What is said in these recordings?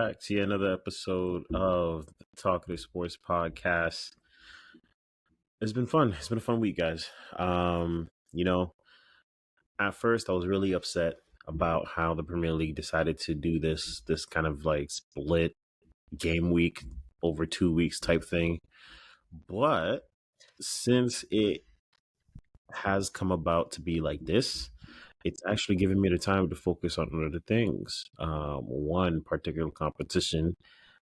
back to yet another episode of the Talkative Sports Podcast. It's been fun. It's been a fun week, guys. You know, at first I was really upset about how the Premier League decided to do this kind of like split game week over 2 weeks type thing. But since it has come about to be like this, it's actually given me the time to focus on other things. One particular competition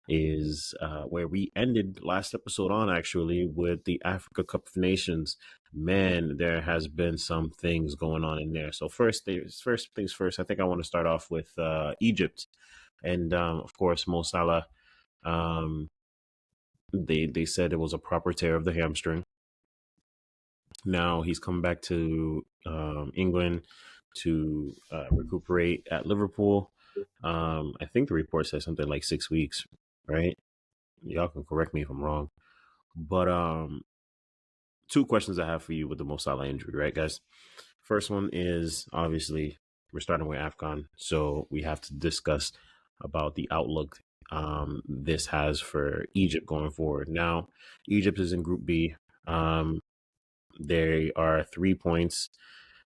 is where we ended last episode on, actually, with the Africa Cup of Nations. Man, there has been some things going on in there. So first things first, I think I want to start off with Egypt. And of course, Mo Salah, they said it was a proper tear of the hamstring. Now he's come back to England to recuperate at Liverpool. I think the report says something like 6 weeks, right? Y'all can correct me if I'm wrong. But two questions I have for you with the Mo Salah injury, right, guys? First one is, obviously, we're starting with AFCON, so we have to discuss about the outlook this has for Egypt going forward. Now, Egypt is in Group B. They are 3 points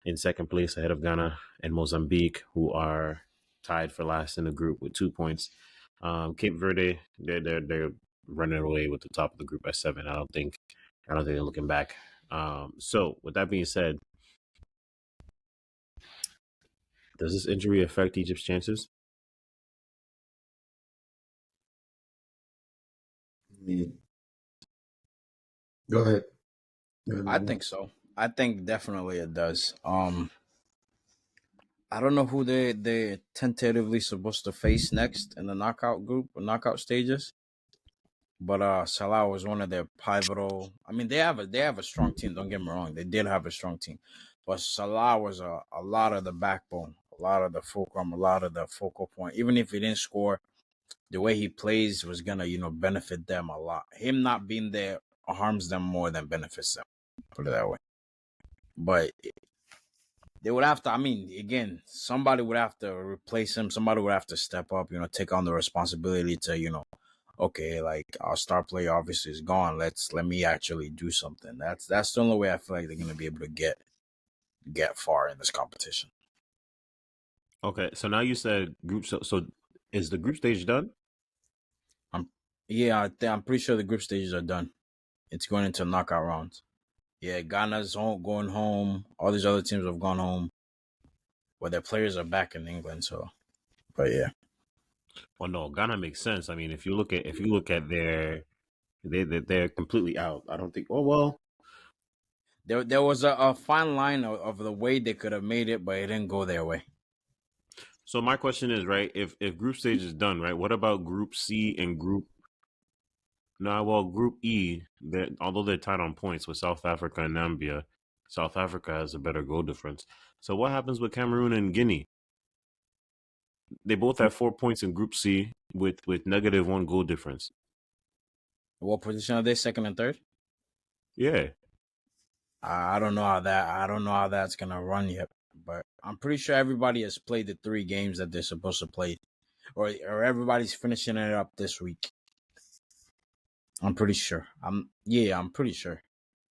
in second place ahead of Ghana and Mozambique, who are tied for last in the group with 2 points. Cape Verde, they're running away with the top of the group at 7. I don't think they're looking back. So with that being said, does this injury affect Egypt's chances? Go ahead. I think so. I think definitely it does. I don't know who they're tentatively supposed to face next in the knockout group or knockout stages. But Salah was one of their pivotal. I mean, they have a strong team. Don't get me wrong; they did have a strong team, but Salah was a lot of the backbone, a lot of the fulcrum, a lot of the focal point. Even if he didn't score, the way he plays was gonna benefit them a lot. Him not being there harms them more than benefits them. Put it that way. But they would have to. I mean, again, somebody would have to replace him. Somebody would have to step up. Take on the responsibility to okay, like our star player obviously is gone. Let me actually do something. That's the only way I feel like they're gonna be able to get far in this competition. Okay, so now you said group. So is the group stage done? I'm pretty sure the group stages are done. It's going into knockout rounds. Yeah, Ghana's going home. All these other teams have gone home, but their players are back in England. So, but yeah. Well, no, Ghana makes sense. I mean, if you look at they're completely out. I don't think. Oh well. There was a fine line of the way they could have made it, but it didn't go their way. So my question is, right, if group stage is done, right, what about Group C and Group E, although they're tied on points with South Africa and Namibia, South Africa has a better goal difference. So what happens with Cameroon and Guinea? They both have 4 points in Group C with -1 goal difference. What position are they? Second and third? Yeah. I don't know how that's gonna run yet, but I'm pretty sure everybody has played the 3 games that they're supposed to play, or everybody's finishing it up this week. I'm pretty sure. I'm pretty sure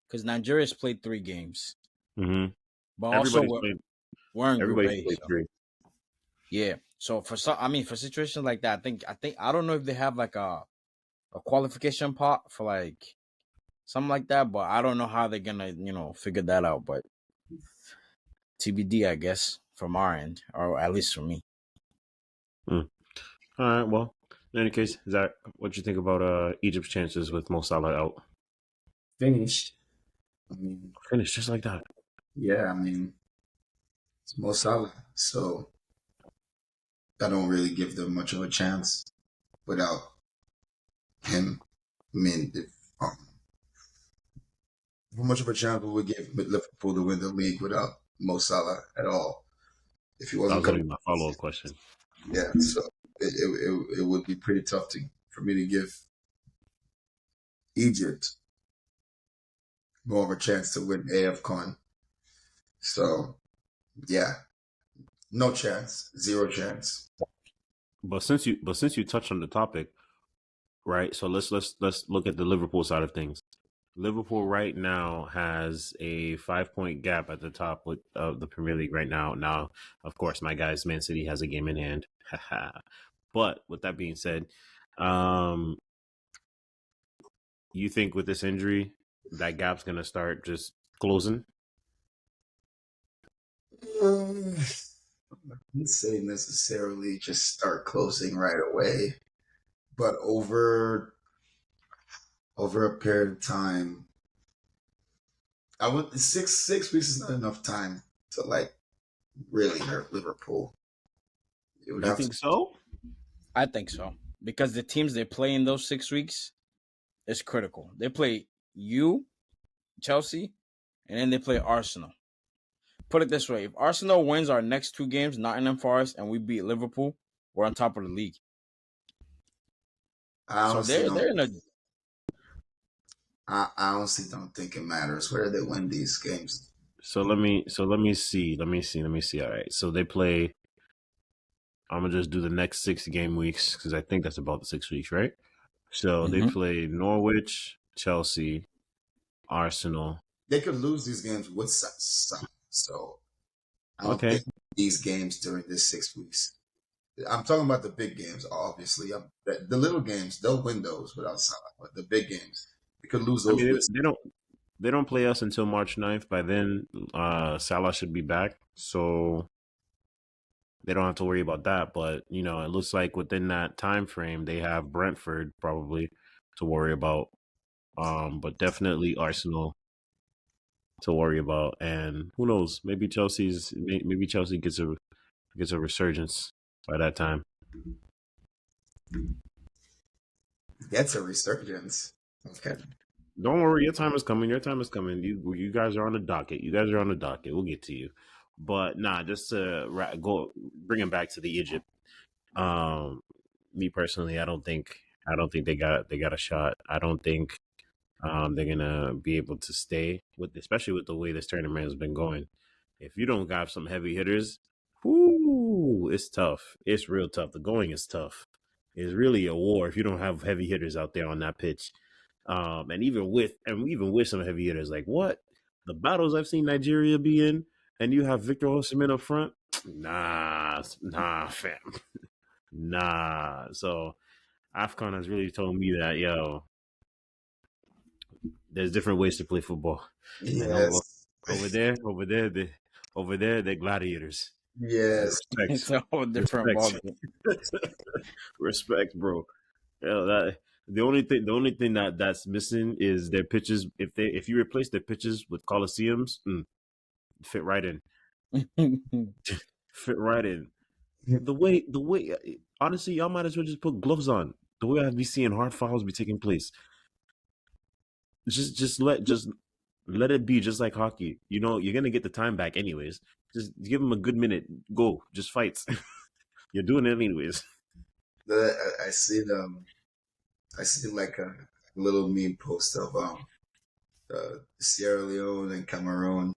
because Nigeria's played 3 games. Mm-hmm. But also we're in Group A. Played 3. Yeah. So for situations like that, I don't know if they have like a qualification pot for like something like that, but I don't know how they're gonna figure that out. But TBD, I guess, from our end, or at least from me. All right. Well, in any case, Zach, what you think about Egypt's chances with Mo Salah out? Finished. Finished just like that. Yeah, it's Mo Salah, so I don't really give them much of a chance without him. How much of a chance would we give Liverpool to win the league without Mo Salah at all? If he wasn't going to be my follow-up question. Yeah, so it would be pretty tough for me to give Egypt more of a chance to win AFCON. So, yeah, no chance, 0 chance. But since you touched on the topic, right? So let's look at the Liverpool side of things. Liverpool right now has a 5 point gap at the top with the Premier League right now. Now, of course, my guys, Man City has a game in hand. But with that being said, um, you think with this injury that gap's gonna start just closing? I wouldn't say necessarily just start closing right away, but over a period of time, I would 6 weeks is not enough time to like really hurt Liverpool. It would You have to. think so? I think so because the teams they play in those 6 weeks is critical. They play Chelsea, and then they play Arsenal. Put it this way: if Arsenal wins our next 2 games, Nottingham Forest, and we beat Liverpool, we're on top of the league. I So honestly don't. they're in a I honestly don't think it matters where they win these games. So let me see. All right. So they play. I'm gonna just do the next 6 game weeks because I think that's about the 6 weeks, right? So they play Norwich, Chelsea, Arsenal. They could lose these games with some. So I don't Okay. think these games during this 6 weeks. I'm talking about the big games, obviously. The little games, they'll win those without Salah. But the big games, they could lose I those mean, with. they don't play us until March 9th. By then, Salah should be back, so they don't have to worry about that. But you know, it looks like within that time frame, they have Brentford probably to worry about. But definitely Arsenal to worry about, and who knows? Maybe Chelsea gets a resurgence by that time. That's a resurgence. Okay. Don't worry, your time is coming. Your time is coming. You guys are on the docket. You guys are on the docket. We'll get to you. But nah, just to go bring him back to the Egypt. Um, Me personally, I don't think they got a shot. I don't think they're gonna be able to stay with, especially with the way this tournament has been going. If you don't got some heavy hitters, whoo, it's tough. It's real tough. The going is tough. It's really a war if you don't have heavy hitters out there on that pitch. And even with some heavy hitters, like what the battles I've seen Nigeria be in, and you have Victor Osimhen up front, nah, fam, nah. So AFCON has really told me that there's different ways to play football, and Yes. over there, they're gladiators. Yes. it's Respect, a whole different respect, ballgame. respect, bro. That the only thing that's missing is their pitches. If you replace their pitches with coliseums, fit right in, fit right in. The way, honestly, y'all might as well just put gloves on. The way I've been seeing hard fouls be taking place, just let it be, just like hockey. You know, you're gonna get the time back anyways. Just give them a good minute. Go, just fight. You're doing it anyways. I see them. I see like a little meme post of Sierra Leone and Cameroon.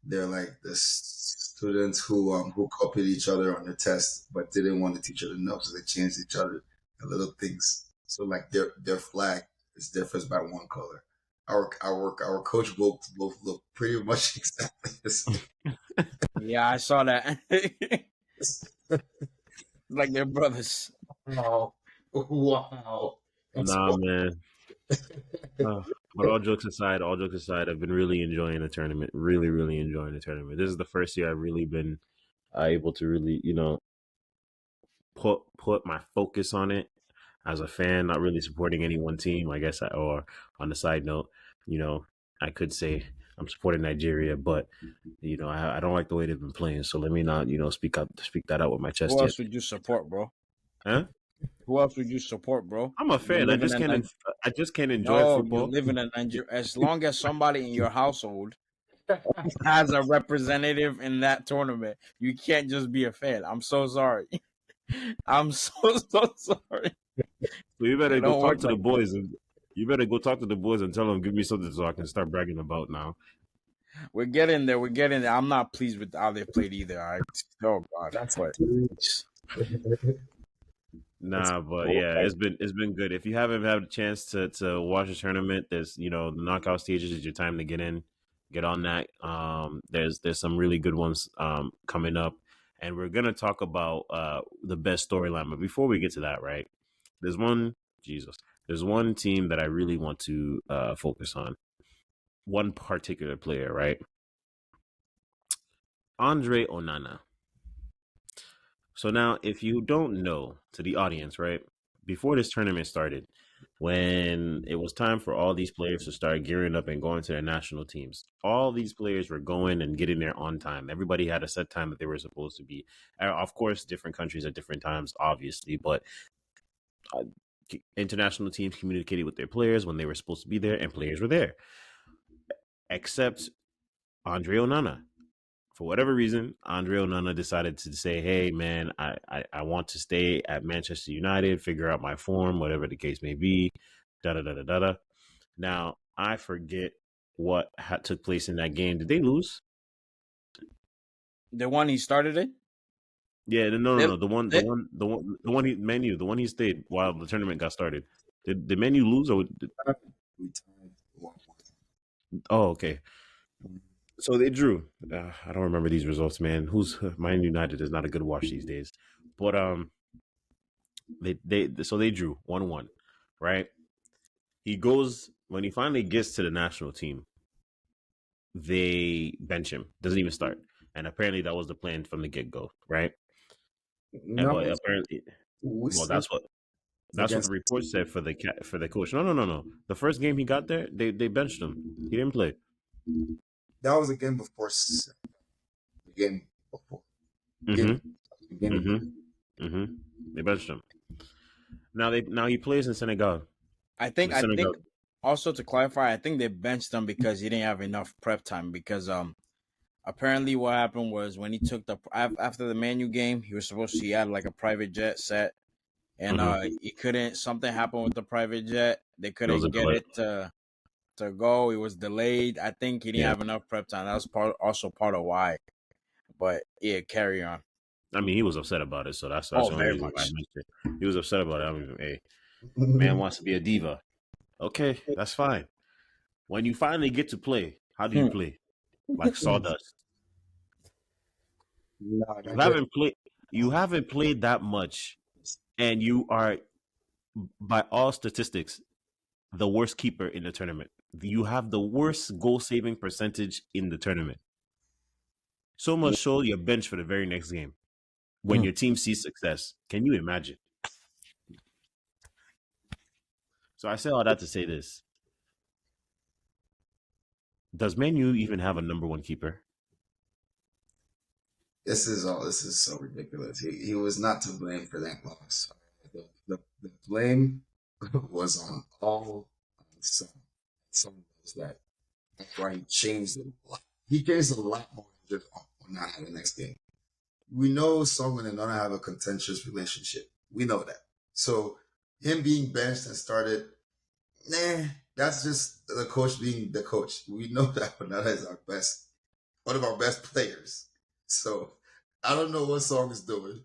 They're like the students who copied each other on the test, but didn't want the teacher to know, so they changed each other the little things. So like their flag is differs by one color. Our coach both look pretty much exactly the same. Yeah, I saw that. Like they're brothers. Wow, wow, that's Nah, wild. man. But all jokes aside, I've been really enjoying the tournament. Really, really enjoying the tournament. This is the first year I've really been able to really, put my focus on it as a fan, not really supporting any one team. I guess, or on the side note, you know, I could say I'm supporting Nigeria, but I don't like the way they've been playing. So let me not, speak that out with my Who chest yet. else would you support, bro? Huh? Who else would you support, bro? I'm a You fan. live in a I just can't enjoy no, you football. live in a Nigeria. As long as somebody in your household has a representative in that tournament, you can't just be a fan. I'm so sorry. I'm so sorry. So you better It go don't talk work to the like that. boys, and you better go talk to the boys and tell them give me something so I can start bragging about now. We're getting there. We're getting there. I'm not pleased with how they played either. Oh God, That's but Nah, but yeah, it's been good. If you haven't had a chance to watch the tournament, there's the knockout stages is your time to get on that. There's some really good ones coming up, and we're gonna talk about the best storyline. But before we get to that, right? There's one Jesus. There's one team that I really want to focus on. One particular player, right? Andre Onana. So now, if you don't know, to the audience, right? Before this tournament started, when it was time for all these players to start gearing up and going to their national teams, all these players were going and getting there on time. Everybody had a set time that they were supposed to be. Of course, different countries at different times, obviously, but uh, international teams communicated with their players when they were supposed to be there, and players were there, except Andre Onana. For whatever reason, Andre Onana decided to say, "Hey, man, I want to stay at Manchester United, figure out my form, whatever the case may be." Da da da da da. Now I forget what took place in that game. Did they lose? The one he started it. Yeah, no. The one, the They, one, the one, the one he menu, the one he stayed while the tournament got started. Did the menu lose or? We tied 1-1. Oh, okay. So they drew. I don't remember these results, man. Who's Man United is not a good watch these days, but they drew 1-1, right? He goes when he finally gets to the national team. They bench him. Doesn't even start, and apparently that was the plan from the get go, right? And No, but apparently, we well, still that's what the against. report said for the coach. No. The first game he got there, they benched him. He didn't play. That was a game before. The game before. Mm-hmm. Game. The game. Mm-hmm. They benched him. Now he plays in Senegal. I think also to clarify, I think they benched him because he didn't have enough prep time. Because apparently what happened was when he took after the Manu game, he had like a private jet set, and he couldn't. Something happened with the private jet. They There was a couldn't get delay. it to go. It was delayed. I think he didn't Yeah. have enough prep time. That was part of why. But yeah, carry on. I mean, he was upset about it, so that's Oh, the only very reason why I much. mentioned it. He was upset about it. I mean, hey, man wants to be a diva. Okay, that's fine. When you finally get to play, how do you Hmm. play? Like sawdust. No, You Nigeria. haven't played. You haven't played that much, and you are, by all statistics, the worst keeper in the tournament. You have the worst goal saving percentage in the tournament. So much so you're benched for the very next game when your team sees success. Can you imagine? So I say all that to say this: does Man U even have a number one keeper? This is so ridiculous. He was not to blame for that loss. The blame was on all some of those that. That's why he changed it a lot. He changed a lot more than just on not having the next game. We know Song and Nana have a contentious relationship. We know that. So him being benched and started, that's just the coach being the coach. We know that Onana is one of our best players. So I don't know what Song is doing.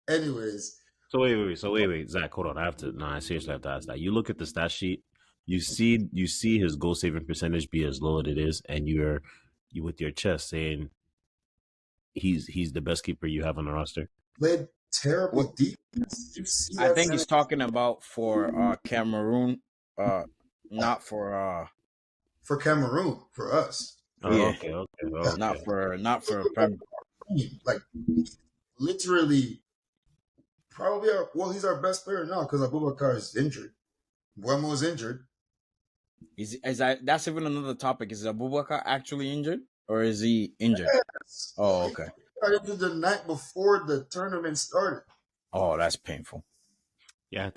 Anyways, So wait, Zach, hold on. I seriously have to ask that. You look at the stat sheet, you see his goal saving percentage be as low as it is, and you with your chest saying he's the best keeper you have on the roster. played terrible What defense. You see I that think he's talking about for Cameroon, not for Cameroon, for us. Oh, yeah, okay. not for Prem. Like literally, probably he's our best player now because Abubakar is injured. Buemo is injured. That's even another topic. Is Abubakar actually injured or is he injured? Yes. Oh, okay. He got injured the night before the tournament started. Oh, that's painful. Yeah, I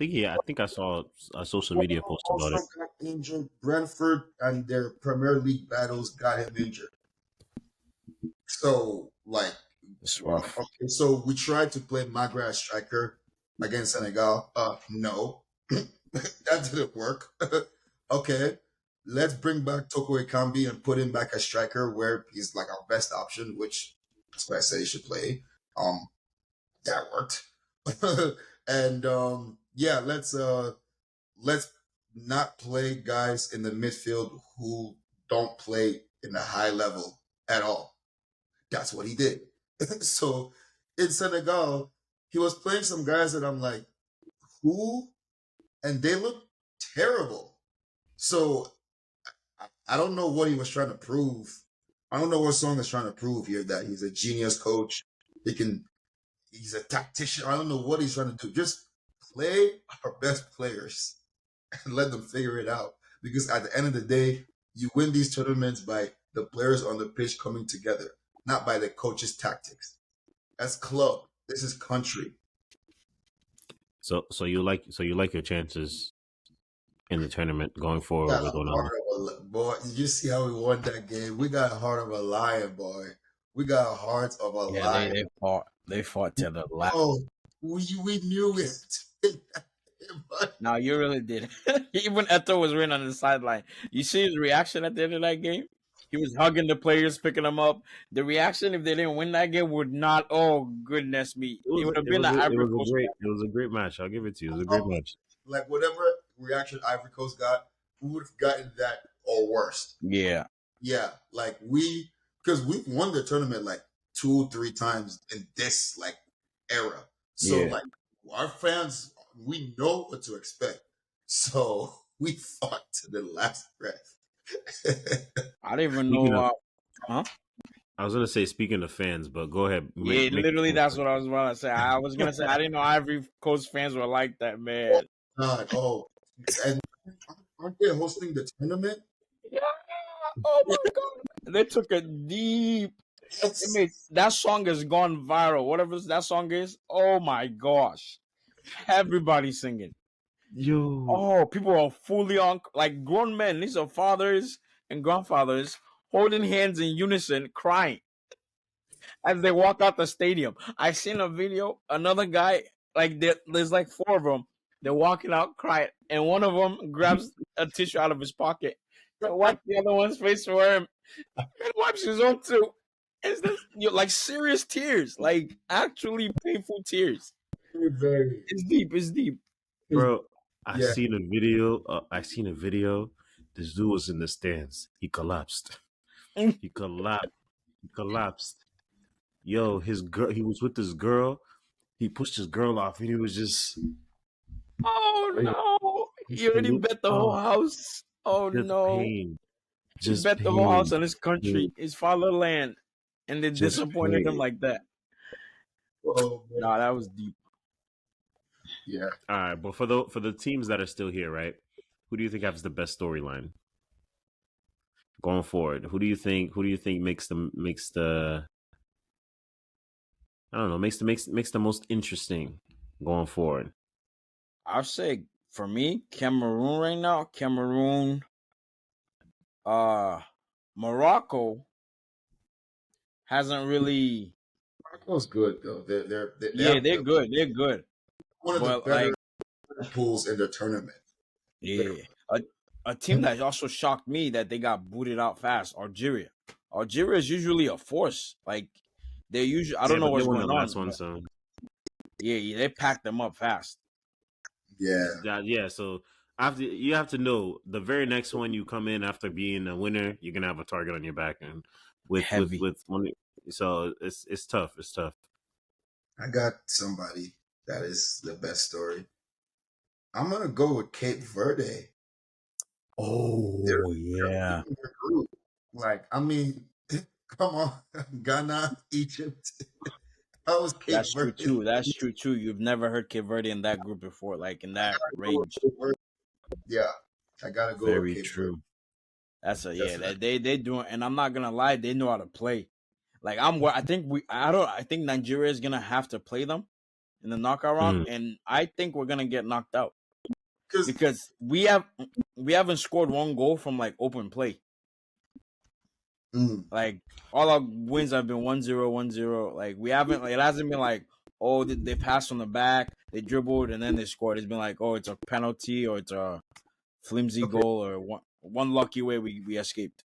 think I saw a social media Buemo post about also it. got injured. Brentford and their Premier League battles got him injured. So, like, It's rough. okay, so we tried to play Magra as striker against Senegal. No, that didn't work. Okay, let's bring back Toko Ekambi and put him back as striker where he's like our best option, which that's why I say he should play. That worked. And yeah, let's not play guys in the midfield who don't play in the high level at all. That's what he did. So in Senegal, he was playing some guys that I'm like, who? And they look terrible. So I don't know what he was trying to prove. I don't know what Song is trying to prove here, that he's a genius coach. He's a tactician. I don't know what he's trying to do. Just play our best players and let them figure it out. Because at the end of the day, you win these tournaments by the players on the pitch coming together, not by the coach's tactics. That's club. This is country. So you like your chances in the tournament going forward with Onana. Boy, did you see how we won that game? We got a heart of a lion, boy. We got a heart of a Yeah, lion. they fought to the last. Oh, we knew it. No, you really did. Even Eto was running on the sideline. You see his reaction at the end of that game? He was hugging the players, picking them up. The reaction if they didn't win that game would not. Oh goodness me! It would have been an Ivory Coast. It was a great match. I'll give it to you. It was a great match. Like whatever reaction Ivory Coast got, we would have gotten that or worse. Yeah, yeah. Like because we've won the tournament like 2-3 times in this like era. So yeah. like our fans, we know what to expect. So we fought to the last breath. I didn't even Speaking know. of, Huh? I was gonna say speaking of fans, but go ahead. Yeah, literally, that's what I was about to say. I was gonna say I didn't know Ivory Coast fans were like that, man. God, and aren't they hosting the tournament? Yeah. Oh my god, they took a deep. I mean, that song has gone viral. Whatever that song is, oh my gosh, everybody singing. Yo, Oh, people are fully on, like grown men. These are fathers and grandfathers holding hands in unison, crying as they walk out the stadium. I seen a video. Another guy, like there's like four of them. They're walking out crying, and one of them grabs a tissue out of his pocket to wipe the other one's face for him, and wipes his own too. It's this, like serious tears, like actually painful tears. Very. It's deep. It's deep. bro, Yeah. I seen a video. This dude was in the stands. He collapsed. He collapsed. Yo, his girl. He was with this girl. He pushed his girl off, and he was just. Oh no! He already bet the whole house. Oh just no! pain. He Just bet the whole house pain. on his country, his fatherland, and they Just disappointed him pain. like that. Oh, man. Nah, that was deep. Yeah. All right, but for the teams that are still here, right? Who do you think has the best storyline going forward? Who do you think makes the I don't know, makes the most interesting going forward? I'll say for me, Cameroon right now. Cameroon, Morocco hasn't really. Morocco's good though. They're good. They're good. One of the better pools in the tournament. Yeah, a team that also shocked me that they got booted out fast. Algeria. Algeria is usually a force. Like they usually. I don't know what's going on. Last one, so yeah, they packed them up fast. Yeah. So after you have to know the very next one you come in after being a winner, you're gonna have a target on your back, and with one. So it's tough. It's tough. I got somebody that is the best story. I'm gonna go with Cape Verde. Oh yeah. Like I mean, come on, Ghana, Egypt. That was Cape That's Verde. true too. That's true too. You've never heard Cape Verde in that group before, like in that range. Yeah, I gotta go. Very with Cape true. Verde. That's they doing, and I'm not gonna lie, they know how to play. Like I think Nigeria is gonna have to play them in the knockout round, and I think we're gonna get knocked out because we haven't scored one goal from like open play. Like all our wins have been 1-0, 1-0. Like we haven't. Like, it hasn't been like, oh, they passed from the back, they dribbled, and then they scored. It's been like, oh, it's a penalty or it's a flimsy goal or one lucky way we escaped.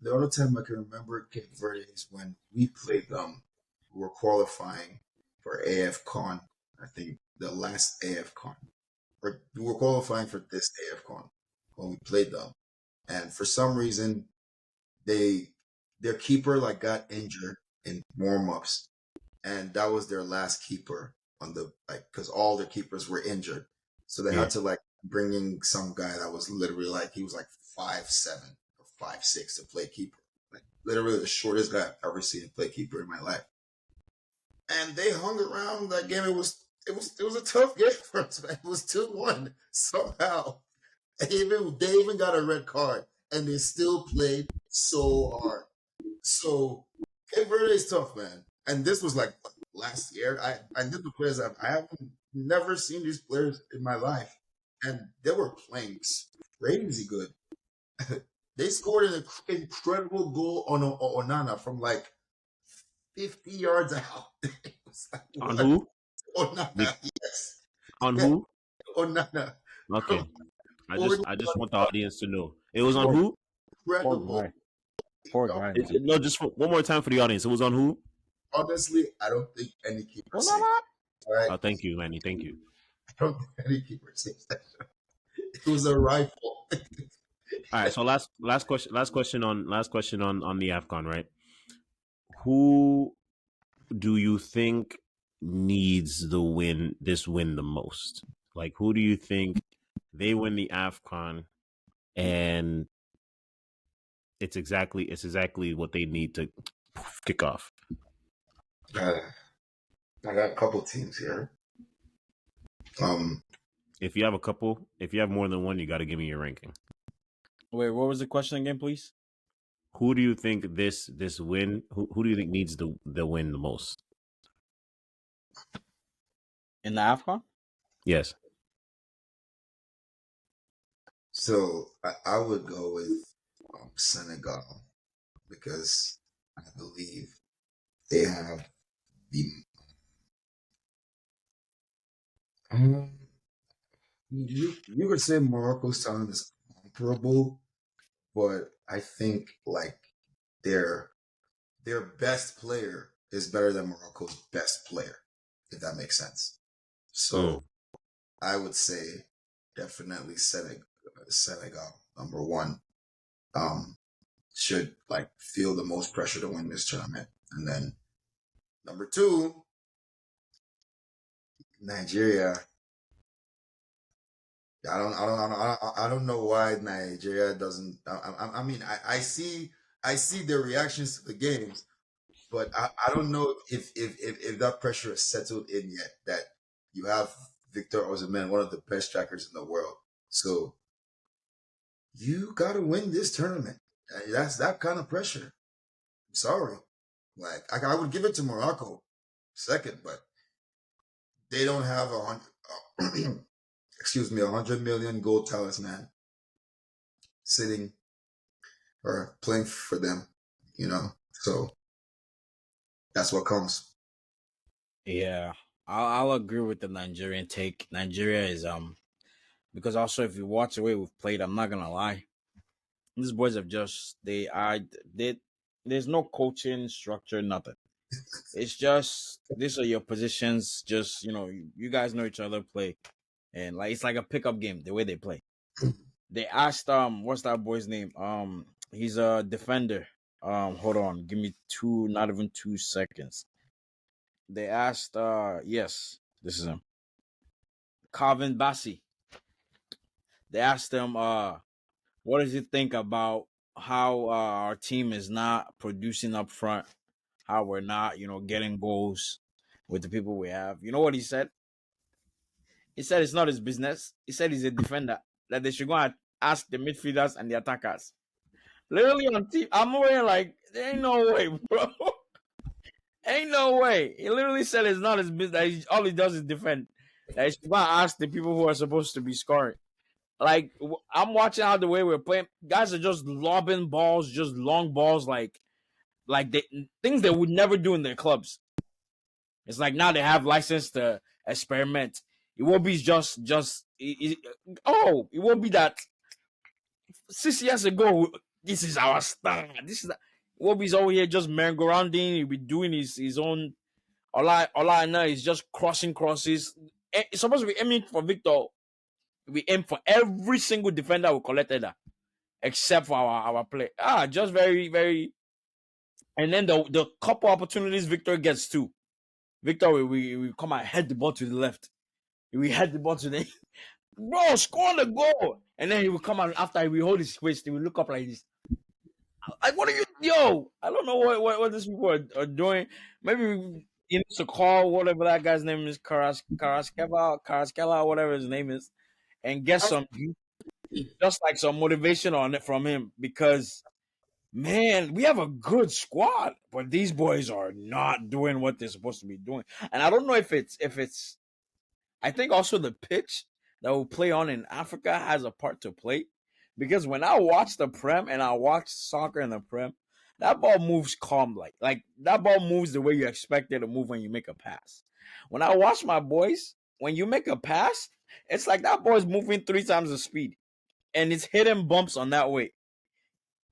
The only time I can remember Cape Verde is when we played them. We were qualifying for AFCON, I think the last AFCON. We were qualifying for this AFCON when we played them, and for some reason their keeper like got injured in warm-ups, and that was their last keeper on the because all their keepers were injured, so they had to bring in some guy that was literally he was 5'7" or 5'6" to play keeper, literally the shortest guy I've ever seen play keeper in my life. And they hung around that game. It was a tough game for us, man. It was 2-1 somehow. They even got a red card, and they still played so hard. So Cape Verde is tough, man. And this was last year. I knew the players. I haven't never seen these players in my life, and they were playing crazy good. They scored an incredible goal on Onana from 50 yards out. On who? Onana, yes. On who? Onana. Okay. I just want the audience to know. It was on who? Incredible. Poor guy. No, just one more time for the audience. It was on who? Honestly, I don't think any keeper saves. All right. Oh, thank you, Manny. Thank you. I don't think any keeper saves that shot. It was a rifle. All right. So last question on the AFCON, right? Who do you think needs this win the most? Who do you think they win the AFCON and it's exactly what they need to kick off? I got a couple teams here. If you have more than one, you got to give me your ranking. Wait, what was the question again, please? Who do you think this win? Who do you think needs the win the most in the AFCON? Yes. So I would go with Senegal because I believe they have the. You could say Morocco's talent is comparable, but I think their best player is better than Morocco's best player, if that makes sense. So I would say definitely Senegal, number one, should feel the most pressure to win this tournament, and then number two, Nigeria. I don't know why Nigeria doesn't. I mean, I see their reactions to the games, but I don't know if that pressure is settled in yet. That you have Victor Osimhen, one of the best strikers in the world, so you gotta win this tournament. That's that kind of pressure. I'm sorry, I would give it to Morocco second, but they don't have 100 million gold talisman sitting or playing for them, so that's what comes. Yeah, I'll agree with the Nigerian take. Nigeria is because also if you watch the way we've played, I'm not gonna lie, these boys have there's no coaching structure, nothing. It's just these are your positions. Just you guys know each other, play, and it's like a pickup game the way they play. They asked what's that boy's name? He's a defender. Hold on, give me not even 2 seconds. They asked yes, this is him, Calvin Bassey. They asked him what does he think about how our team is not producing up front, how we're not getting goals with the people we have. You know what he said? He said it's not his business. He said he's a defender, that they should go and ask the midfielders and the attackers. Literally on TV, I'm over there ain't no way, bro. Ain't no way. He literally said it's not his business. All he does is defend. That he should go and ask the people who are supposed to be scoring. I'm watching how the way we're playing. Guys are just lobbing balls, just long balls, things they would never do in their clubs. It's now they have license to experiment. It won't be it won't be that 6 years ago. This is our star. This is Wobby's over here just merry-go-rounding. He'll be doing his own. All I know is just crossing crosses. it's supposed to be aiming for Victor. We aim for every single defender we collected that, except for our play. Just very, very. And then the couple opportunities Victor gets too. Victor, we come and head the ball to the left. We head the ball to the bro, score the goal. And then he will come out after we hold his waist. He will look up like this. Like, what are you, yo? I don't know what these people are doing. Maybe he needs to call whatever that guy's name is, Karaskela, whatever his name is, and get some, just like some motivation on it from him. Because, man, we have a good squad, but these boys are not doing what they're supposed to be doing. And I don't know if it's. I think also the pitch that we play on in Africa has a part to play, because when I watch the Prem and I watch soccer in the Prem, that ball moves calm, like that ball moves the way you expect it to move when you make a pass. When I watch my boys, when you make a pass, it's like that ball is moving 3 times the speed, and it's hitting bumps on that way.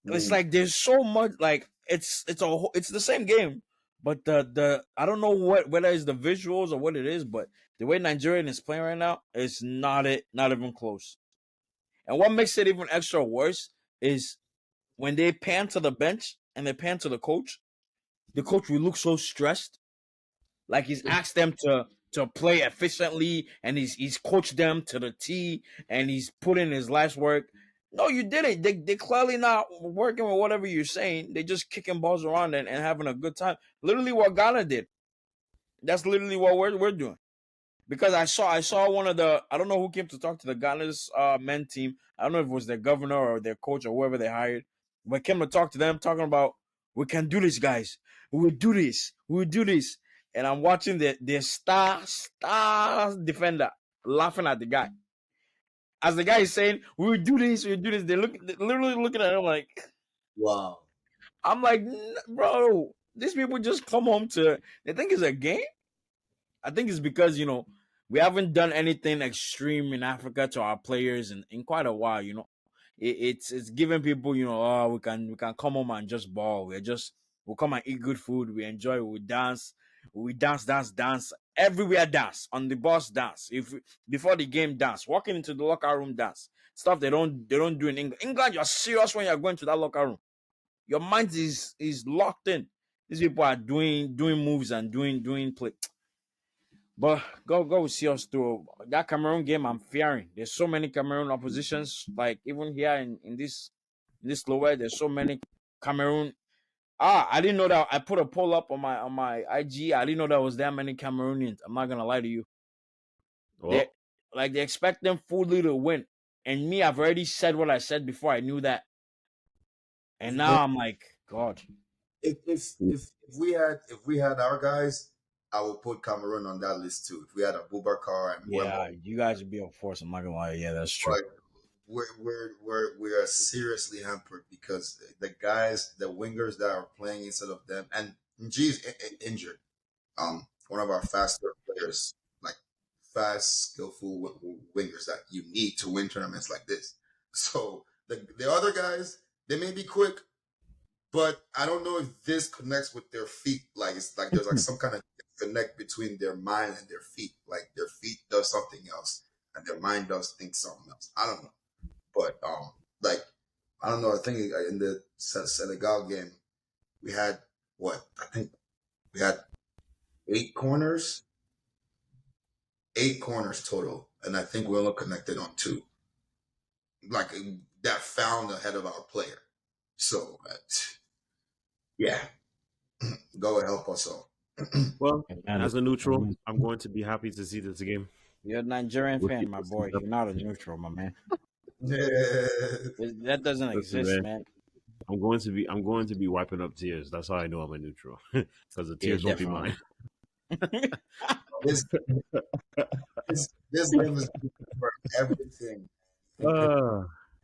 It's like there's so much, like it's the same game, but the I don't know whether it's the visuals or what it is, but the way Nigerian is playing right now is not even close. And what makes it even extra worse is when they pan to the bench and they pan to the coach will look so stressed, like he's asked them to play efficiently, and he's coached them to the T, and he's put in his life's work. No, you didn't. They clearly not working with whatever you're saying. They just kicking balls around and having a good time. Literally what Ghana did. That's literally what we're doing. Because I saw one of the, I don't know who came to talk to the Ghana's men team. I don't know if it was their governor or their coach or whoever they hired, but came to talk to them, talking about, we can do this, guys. We will do this. We will do this. And I'm watching their star defender laughing at the guy. As the guy is saying, we will do this, we will do this. They're literally looking at him like, Wow. I'm like, bro, these people just come home they think it's a game. I think it's because, we haven't done anything extreme in Africa to our players in quite a while. It's giving people, we can come home and just ball. We'll come and eat good food. We enjoy. We dance. We dance. Everywhere dance. On the bus dance. Before the game dance. Walking into the locker room dance. Stuff they don't do in England. England, you're serious when you're going to that locker room. Your mind is locked in. These people are doing moves and doing play. But go see us through that Cameroon game. I'm fearing. There's so many Cameroon oppositions. Like even here in this lower, there's so many Cameroon. I didn't know that. I put a poll up on my IG. I didn't know there was that many Cameroonians. I'm not gonna lie to you. Well, They expect them fully to win, and me, I've already said what I said before I knew that, and now I'm like, God. If we had our guys, I would put Cameroon on that list too. If we had Abubakar and Yeah, Wembo, you guys would be a force. I'm not gonna lie. Yeah, that's true. but we are seriously hampered because the guys, the wingers that are playing instead of them, and G's injured. One of our faster players, like fast, skillful wingers that you need to win tournaments like this. So the other guys, they may be quick, but I don't know if this connects with their feet. Like it's like there's like some kind of connect between their mind and their feet. Like their feet does something else and their mind does think something else. I don't know, but like I don't know. I think in the Senegal game we had what I think we had 8 corners, 8 corners total, and I think we only connected on 2. Like that found ahead of our player. So yeah, go help us all. well, as a neutral, I'm going to be happy to see this game. You're a Nigerian We'll fan, keep my this boy. up. You're not a neutral, my man. Yeah. That doesn't Listen, exist, man, man. I'm going to be wiping up tears. That's how I know I'm a neutral because the Yeah, tears won't be definitely. mine. this, this game is for everything,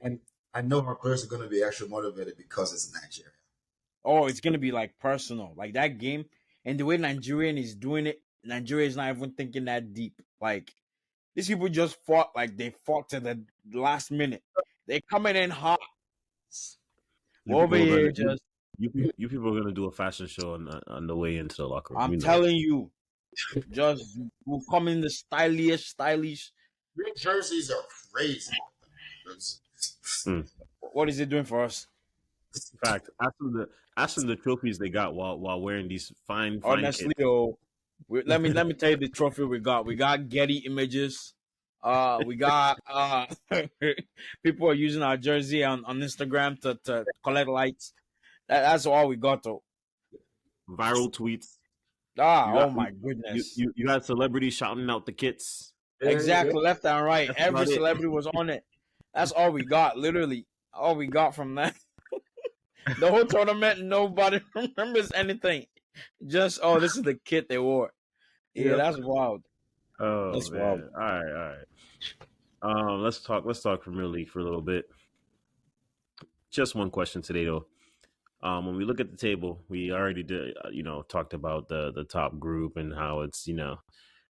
and I know our players are going to be extra motivated because it's Nigeria. Oh, it's gonna be like personal, like that game, and the way Nigerian is doing it. Nigeria is not even thinking that deep. Like these people just fought, like they fought to the last minute. They coming in hot. you Over people are here, gonna just you people are gonna do a fashion show on the way into the locker room. I'm You know. telling you. Just will come in the stylish. Your jerseys are crazy. Mm. What is it doing for us? In fact, ask them the trophies they got while wearing these fine Honestly, kits. let me tell you the trophy we got. We got Getty images. We got people are using our jersey on Instagram to collect likes. That's all we got though. Viral tweets. You Oh got my goodness. you got celebrities shouting out the kits. Yeah. Exactly, left and right. That's Every about it. celebrity was on it. That's all we got. Literally, all we got from that. The whole tournament, nobody remembers anything. Just this is the kit they wore. Yeah, Yep. that's wild. Oh That's wild. man. All right, all right. Let's talk Premier League for a little bit. Just one question today though. When we look at the table, we already did talked about the top group and how it's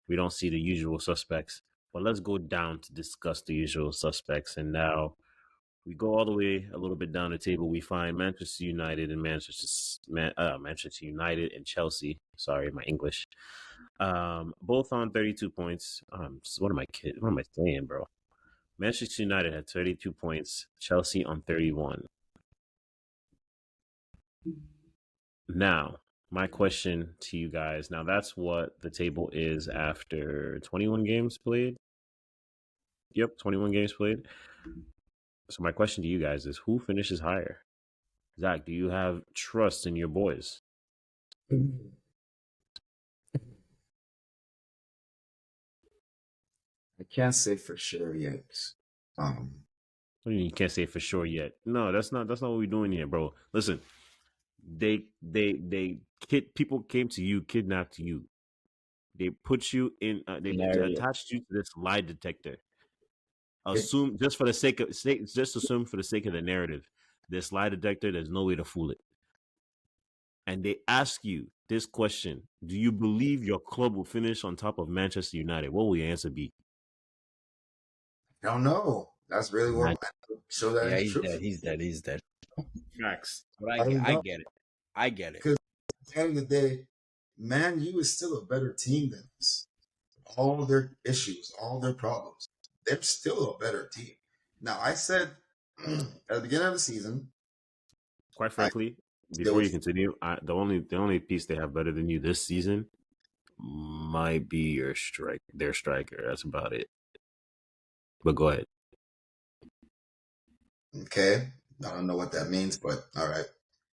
we don't see the usual suspects. But let's go down to discuss the usual suspects. And now we go all the way a little bit down the table. We find Manchester United and Manchester United and Chelsea. Sorry, my English. Both on 32 points. So what am I kidding? What am I saying, bro? Manchester United had 32 points. Chelsea on 31. Now, my question to you guys. Now, that's what the table is after 21 games played. Yep, 21 games played. So my question to you guys is, who finishes higher? Zach, do you have trust in your boys? I can't say for sure yet. What do you mean you can't say for sure yet? No, that's not what we're doing here, bro. Listen, people came to you, kidnapped you. They put you in. They attached you to this lie detector. Assume just for the sake of just assume for the sake of the narrative, this lie detector. There's no way to fool it. And they ask you this question: do you believe your club will finish on top of Manchester United? What will your answer be? don't know. That's really what show that Yeah, is he's true. dead. He's dead. He's dead. Facts. But I don't I know. get it. I get it. Because at the end of the day, Man U is still a better team than us. All their issues, all their problems, they're still a better team. Now, I said at the beginning of the season, Quite frankly, they before would, you continue, the only piece they have better than you this season might be their striker. That's about it. But go ahead. okay, I don't know what that means, but all right.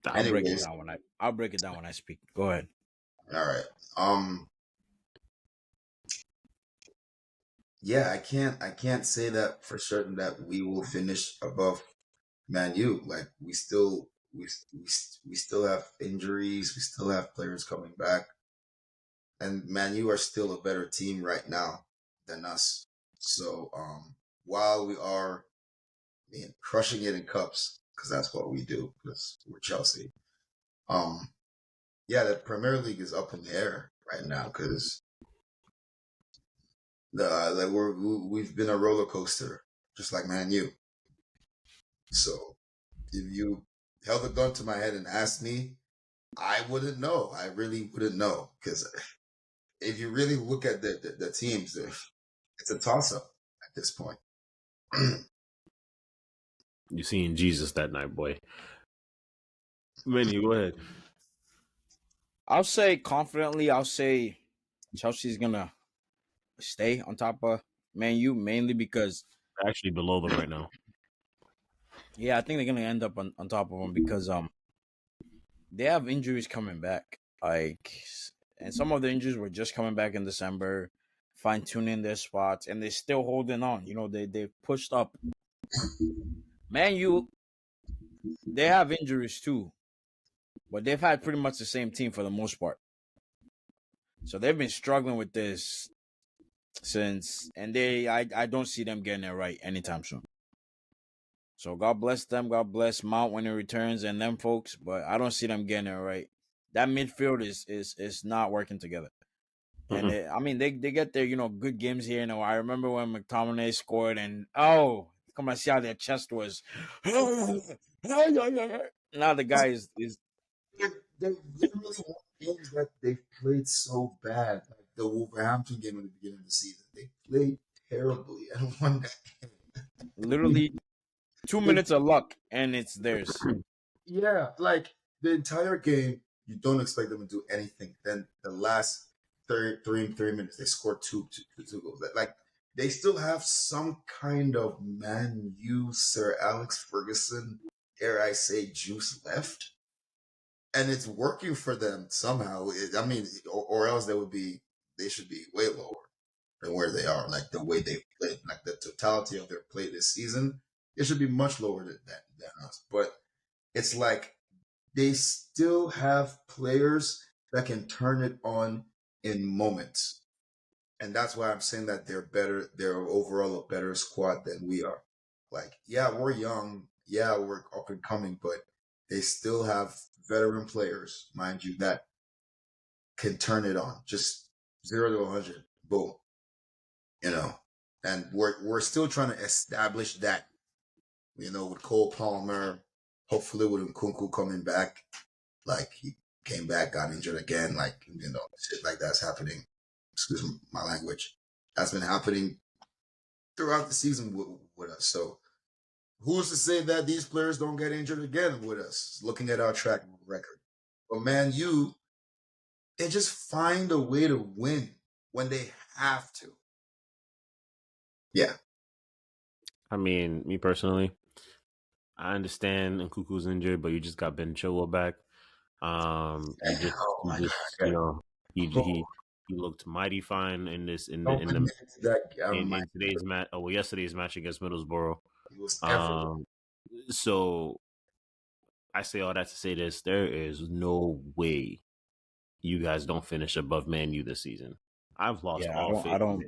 I'll break it Anyways, down I'll break it down when I speak. Go ahead. all right. Yeah, I can't say that for certain that we will finish above Man U. Like we still have injuries, we still have players coming back, and Man U are still a better team right now than us. So while we are crushing it in cups, because that's what we do, because we're Chelsea. Yeah, the Premier League is up in the air right now because we've been a roller coaster, just like Man U. So if you held a gun to my head and asked me, I wouldn't know. I really wouldn't know because if you really look at the teams, it's a toss up at this point. You seen Jesus that night, boy. Manny, go ahead. I'll say confidently, Chelsea's gonna stay on top of Man U mainly because They're actually below them right now. yeah, I think they're gonna end up on top of them because they have injuries coming back. And some of the injuries were just coming back in December, fine tuning their spots, and they're still holding on. You know, they pushed up. Man U, they have injuries too, but they've had pretty much the same team for the most part. So they've been struggling with this and I don't see them getting it right anytime soon. So God bless them. God bless Mount when he returns and them folks, but I don't see them getting it right. That midfield is not working together. And they get their good games here. I remember when McTominay scored and come on, see how their chest was. Now the guy is They're literally games that they've played so bad. Like the Wolverhampton game at the beginning of the season. They played terribly and won that game. Literally 2 minutes of luck and it's theirs. Yeah, like the entire game, you don't expect them to do anything. Then the last 3 minutes, they scored two goals. Like they still have some kind of Man U Sir Alex Ferguson, dare I say, juice left, and it's working for them somehow. I mean, or else they should be way lower than where they are. Like the way they played, like the totality of their play this season, it should be much lower than us. But it's like they still have players that can turn it on in moments. And that's why I'm saying that they're better. They're overall a better squad than we are. Like, yeah, we're young. Yeah, we're up and coming, but they still have veteran players, mind you, that can turn it on. Just 0 to 100, boom. You know, and we're still trying to establish that. You know, with Cole Palmer, hopefully with Nkunku coming back, like he came back, got injured again, like shit like that's happening. Excuse my language. That's been happening throughout the season with us. So who's to say that these players don't get injured again with us? Looking at our track record, but man, they just find a way to win when they have to. Yeah. I mean, me personally, I understand Nkuku's injured, but you just got Ben Chilwell back. Oh my He just God. you know he looked mighty fine in this in today's match. Oh, well, yesterday's match against Middlesbrough. It was effortless. So I say all that to say this: there is no way you guys don't finish above Man U this season. I've lost all faith. I don't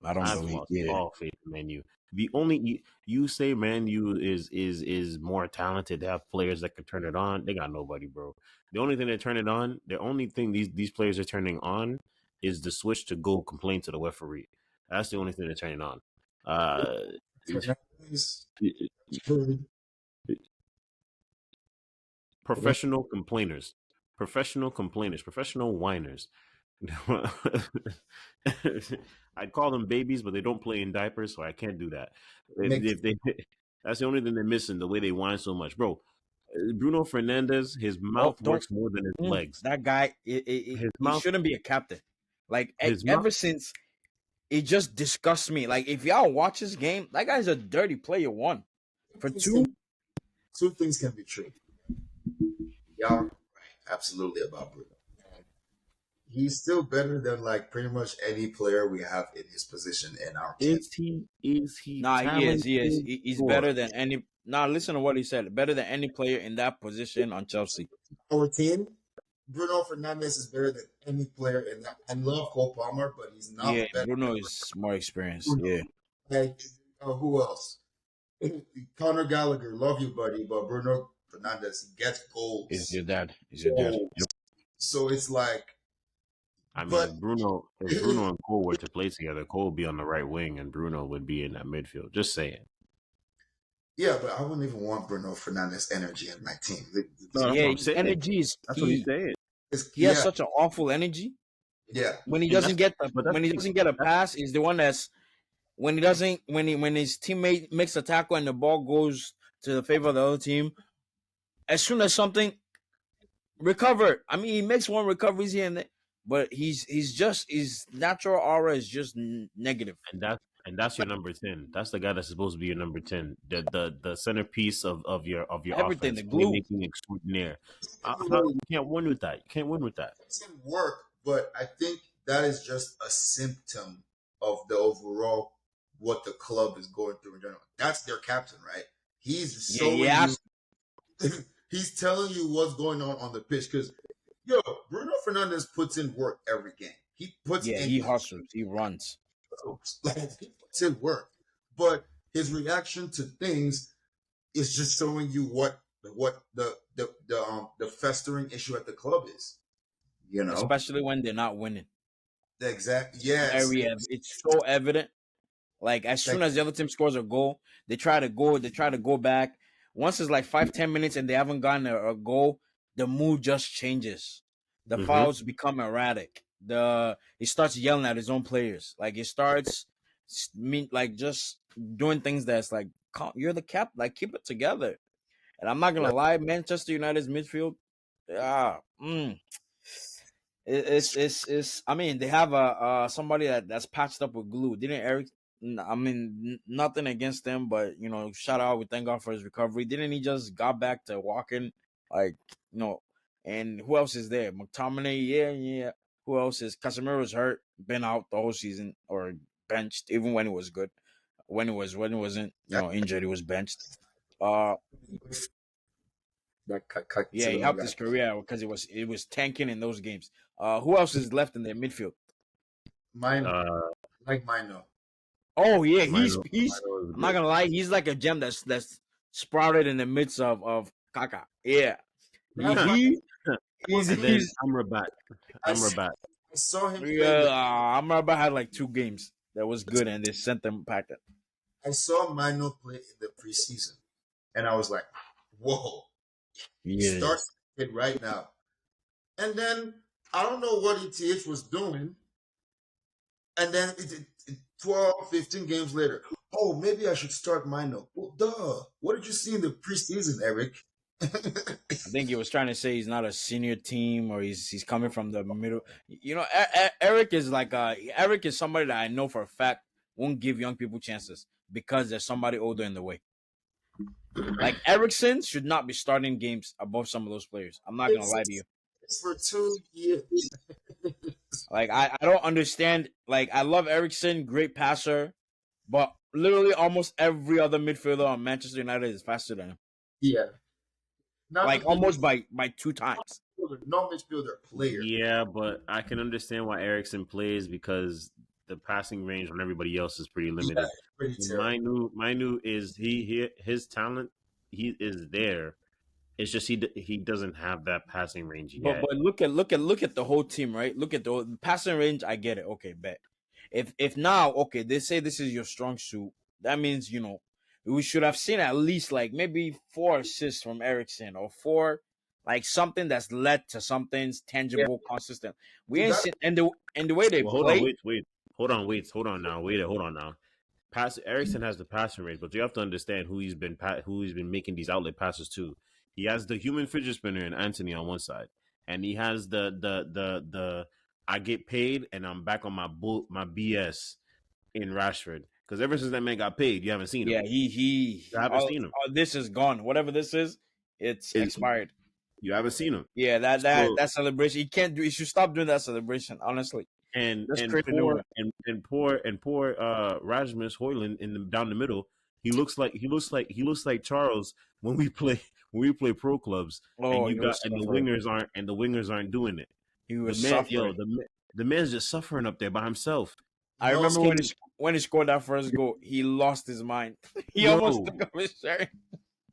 I've believe lost either. all faith in Man U. The only you say Man U is more talented. They have players that can turn it on. They got nobody, bro. The only thing they turn it on, the only thing these players are turning on is the switch to go complain to the referee. That's the only thing they're turning on. Professional complainers, professional whiners. I'd call them babies, but they don't play in diapers, so I can't do that. That's the only thing they're missing, the way they whine so much, bro. Bruno Fernandes, his mouth works more than his legs. That guy, he shouldn't be a captain. Like ever since, it just disgusts me. Like if y'all watch this game, that guy's a dirty player. One, for two things can be true. Y'all right, absolutely about Bruno. He's still better than like pretty much any player we have in his position in our team. Is he? Nah, he is. He's better than any. Nah, listen to what he said. Better than any player in that position on Chelsea. Our team, Bruno Fernandes is better than any player in that. I love Cole Palmer, but he's not. Yeah, Bruno is more experienced. Bruno. Yeah. Like, who else? Conor Gallagher, love you, buddy, but Bruno Fernandes, he gets goals. He's your dad. Yep. So it's like. I mean, if Bruno and Cole were to play together, Cole would be on the right wing and Bruno would be in that midfield. Just saying. Yeah, but I wouldn't even want Bruno Fernandes' energy in my team. Energy is that's what he's saying. He has such an awful energy. Yeah. When he doesn't get a pass, he's the one that's when his teammate makes a tackle and the ball goes to the favor of the other team. As soon as something recover, I mean, he makes one recovery here and there. But his natural aura is just negative, and that's your number 10. That's the guy that's supposed to be your number 10, the centerpiece of your everything, offense, the glue, making extraordinaire. You can't win with that. It doesn't work, but I think that is just a symptom of the overall what the club is going through in general. That's their captain, right? He's showing you. He's telling you what's going on the pitch because. Yo, Bruno Fernandes puts in work every game. He hustles. He runs. He puts in work. But his reaction to things is just showing you what the festering issue at the club is. You know? Especially when they're not winning. Exactly. Yes. It's so evident. Like as soon as the other team scores a goal, they try to go back. Once it's like 5-10 minutes and they haven't gotten a goal, the mood just changes. The fouls become erratic. he starts yelling at his own players. Like he starts just doing things that's like you're the cap, like keep it together. And I'm not gonna lie, Manchester United's midfield, ah, it's. I mean, they have a somebody that's patched up with glue. Didn't Eric? I mean, nothing against them, but shout out. We thank God for his recovery. Didn't he just got back to walking? Like, and who else is there? McTominay, yeah. Who else is? Casemiro's hurt, been out the whole season or benched, even when it was good. When it wasn't, injured, he was benched. Uh, yeah, he helped his career because it was tanking in those games. Who else is left in their midfield? Mine, like mine though. Oh yeah, he's. Mino I'm not gonna lie, he's like a gem that's sprouted in the midst of Kaka. Yeah, and then Amrabat. I saw him play. Amrabat had like 2 games that was good, and they sent them packing. I saw Mino play in the preseason, and I was like, "Whoa!" He starts it right now, and then I don't know what ETH was doing, and then 12, 15 games later, oh, maybe I should start Mino. Well, duh. What did you see in the preseason, Eric? I think he was trying to say he's not a senior team, or he's coming from the middle. Eric is Eric is somebody that I know for a fact won't give young people chances because there's somebody older in the way. Like Eriksson should not be starting games above some of those players. I'm not gonna lie to you. It's for 2 years. Like I don't understand. Like I love Eriksson, great passer, but literally almost every other midfielder on Manchester United is faster than him. Yeah. Like almost by 2 times. No midfielder player. Yeah, but I can understand why Eriksson plays because the passing range on everybody else is pretty limited. Yeah, pretty terrible. Minu is his talent. He is there. It's just he doesn't have that passing range yet. But look at the whole team, right? Look at the passing range. I get it. Okay, bet. If now, okay, they say this is your strong suit. That means we should have seen at least like maybe 4 assists from Eriksson or 4, like something that's led to something tangible, consistent. We ain't seen and the way they play. Hold on now. Eriksson has the passing range, but you have to understand who he's been making these outlet passes to. He has the human fidget spinner and Anthony on one side, and he has the I get paid and I'm back on my BS in Rashford. Because ever since that man got paid, you haven't seen him. Yeah, you haven't seen him. This is gone. Whatever this is, it's expired. You haven't seen him. Yeah, that celebration. He can't do. He should stop doing that celebration. Honestly, and poor Rasmus Højlund down the middle. He looks like Charles when we play pro clubs. Oh, and the wingers aren't doing it. He was suffering. The man's just suffering up there by himself. I remember when he scored that first goal, he lost his mind. He almost took off his shirt.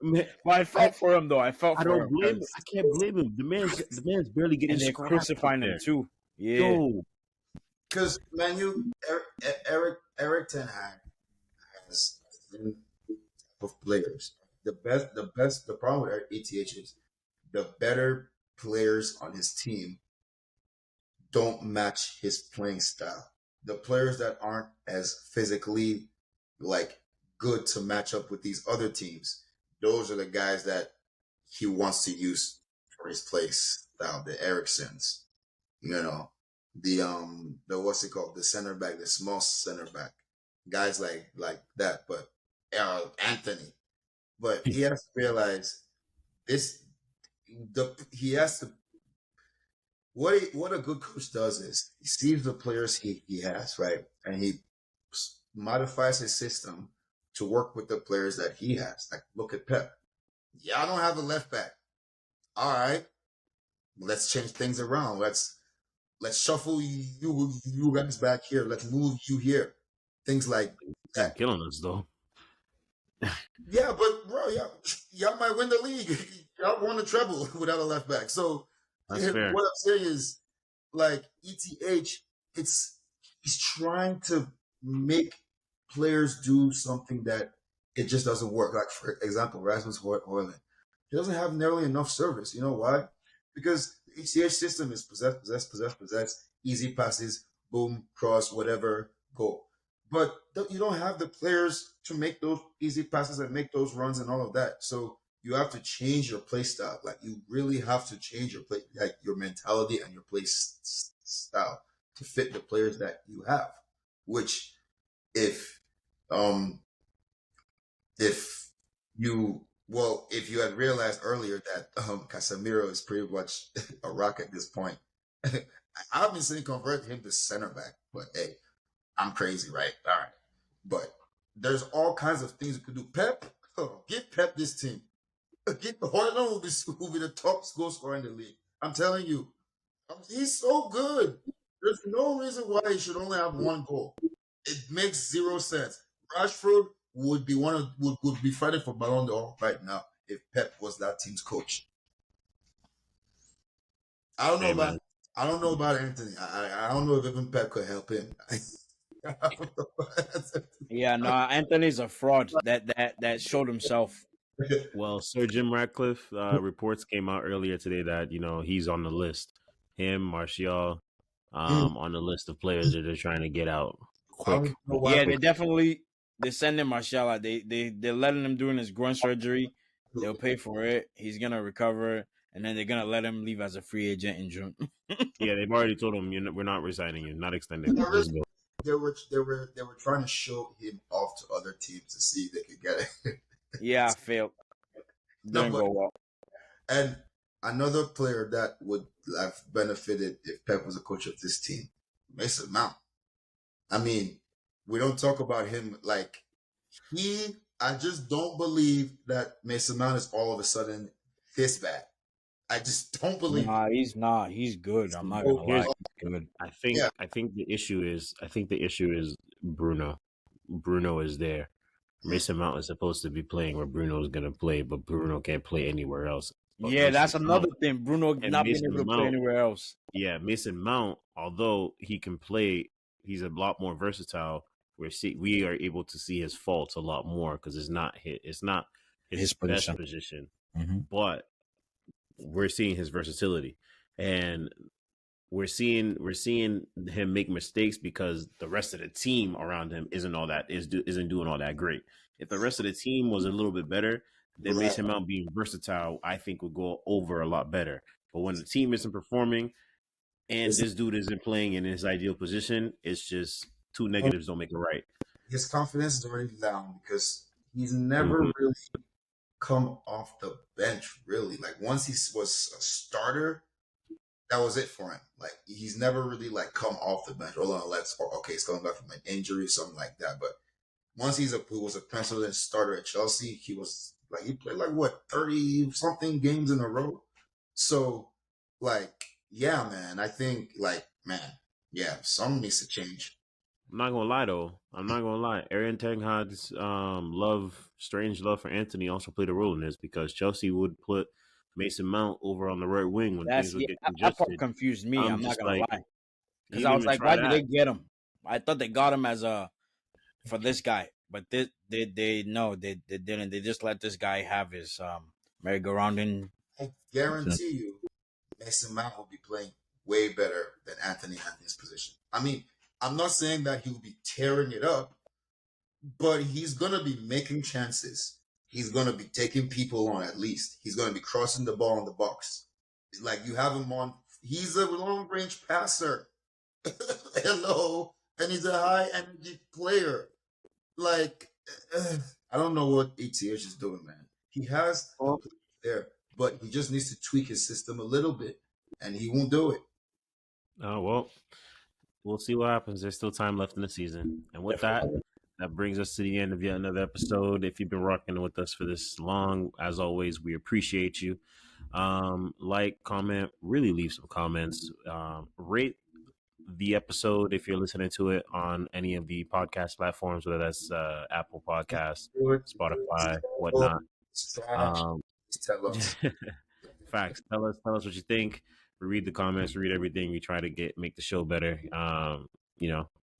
But I felt for him though. I can't blame him. The man's barely getting. And they're crucifying him too. Yeah. Because Eric Ten Hag has different type of players. The problem with ETH is the better players on his team don't match his playing style. The players that aren't as physically good to match up with these other teams, those are the guys that he wants to use for his play style. The Erikssons, the what's it called? The center back, the small center back, guys like that. But Anthony, but he has to realize this. He has to. What a good coach does is he sees the players he has, right? And he modifies his system to work with the players that he has. Like, look at Pep. Yeah, I don't have a left back. All right. Let's change things around. Let's shuffle you guys back here. Let's move you here. Things like that. Killing us, though. Yeah, but, bro, y'all might win the league. Y'all won the treble without a left back. So, that's fair. What I'm saying is, ETH, he's trying to make players do something that it just doesn't work. Like, for example, Rasmus Højlund. He doesn't have nearly enough service. You know why? Because the ETH system is possess. easy passes, boom, cross, whatever, go. But you don't have the players to make those easy passes and make those runs and all of that. So you have to change your play style. Like you really have to change your play, like your mentality and your play style to fit the players that you have. Which, if um if if you had realized earlier that Casemiro is pretty much a rock at this point, I've been saying convert him to center back, but hey, I'm crazy, right? All right, but there's all kinds of things you could do. Pep, give Pep this team. Get Horner will be the top goal scorer in the league. I'm telling you, he's so good. There's no reason why he should only have one goal. It makes zero sense. Rashford would be would be fighting for Ballon d'Or right now if Pep was that team's coach. I don't know Hey, about man. I don't know about Anthony. I don't know if even Pep could help him. Yeah, no, Anthony's a fraud. That showed himself. Well, Sir Jim Ratcliffe reports came out earlier today that he's on the list. Him, Martial, on the list of players that they're trying to get out I don't quick. know why. Yeah, they're sending Martial out. They're letting him doing his groin surgery. They'll pay for it. He's gonna recover, and then they're gonna let him leave as a free agent in June. Yeah, they've already told him we're not resigning you, not extending. Just go. They were trying to show him off to other teams to see if they could get it. Yeah, failed. No, Didn't but go well. and another player that would have benefited if Pep was a coach of this team, Mason Mount. I mean, we don't talk about him like I just don't believe that Mason Mount is all of a sudden this bad. I just don't believe it. Nah, he's not. He's good. I'm not gonna So, lie. Here's He's good. yeah, I think the issue is Bruno. Bruno is there. Mason Mount is supposed to be playing where Bruno is going to play, but Bruno can't play anywhere else. But Yeah, Mason that's another Mount thing. Bruno and not being Mason able to play Mount, anywhere else. yeah, Mason Mount, although he can play, he's a lot more versatile. We are able to see his faults a lot more because it's not his His best position. position, Mm-hmm. but we're seeing his versatility, and we're seeing him make mistakes because the rest of the team around him isn't doing all that great. If the rest of the team was a little bit better, then right. Mason Mount being versatile, I think would go over a lot better. But when the team isn't performing and this dude isn't playing in his ideal position, it's just two negatives don't make it right. His confidence is already down because he's never Mm-hmm. really come off the bench. Really, like once he was a starter, that was it for him. Like he's never really like come off the bench. Hold on, okay, he's coming back from an injury or something like that. But once he was a penciled in starter at Chelsea, he played like what 30 something games in a row. So like yeah, man, I think like man, yeah, something needs to change. I'm not gonna lie though. I'm not gonna lie. Aaron Ten Hag's strange love for Anthony also played a role in this because Chelsea would put Mason Mount over on the right wing when things That's would get that part congested. confused me. I'm I'm not just gonna like, lie, he because I didn't was even like, try why did that. they get him? I thought they got him as for this guy, but they didn't. They just let this guy have his merry-go-rounding. I guarantee you, Mason Mount will be playing way better than Anthony in his position. I mean, I'm not saying that he'll be tearing it up, but he's gonna be making chances. He's gonna be taking people on at least. He's gonna be crossing the ball in the box. Like you have him on. He's a long range passer. Hello, and he's a high energy player. Like I don't know what ETH is doing, man. He has the play there, but he just needs to tweak his system a little bit, and he won't do it. Oh well, we'll see what happens. There's still time left in the season, and with that, that brings us to the end of yet another episode. If you've been rocking with us for this long, as always, we appreciate you. Like, comment, really leave some comments. Rate the episode if you're listening to it on any of the podcast platforms, whether that's Apple Podcasts, Spotify, whatnot. It's trash. Um, Just tell us. Facts. Tell us what you think. We read the comments, read everything. We try to make the show better.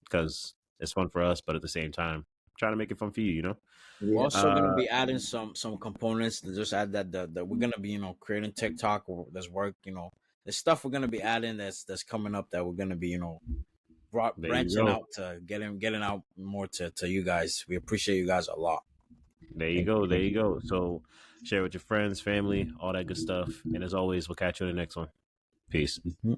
Because it's fun for us, but at the same time, trying to make it fun for you. We're also gonna Uh, be adding some components to just add that we're gonna be creating TikTok or there's work there's stuff we're gonna be adding that's coming up that we're gonna be There you branching go. out to getting out more to you guys. We appreciate you guys a lot. There you go. There you go. So share with your friends, family, all that good stuff. And as always, we'll catch you in the next one. Peace. Mm-hmm.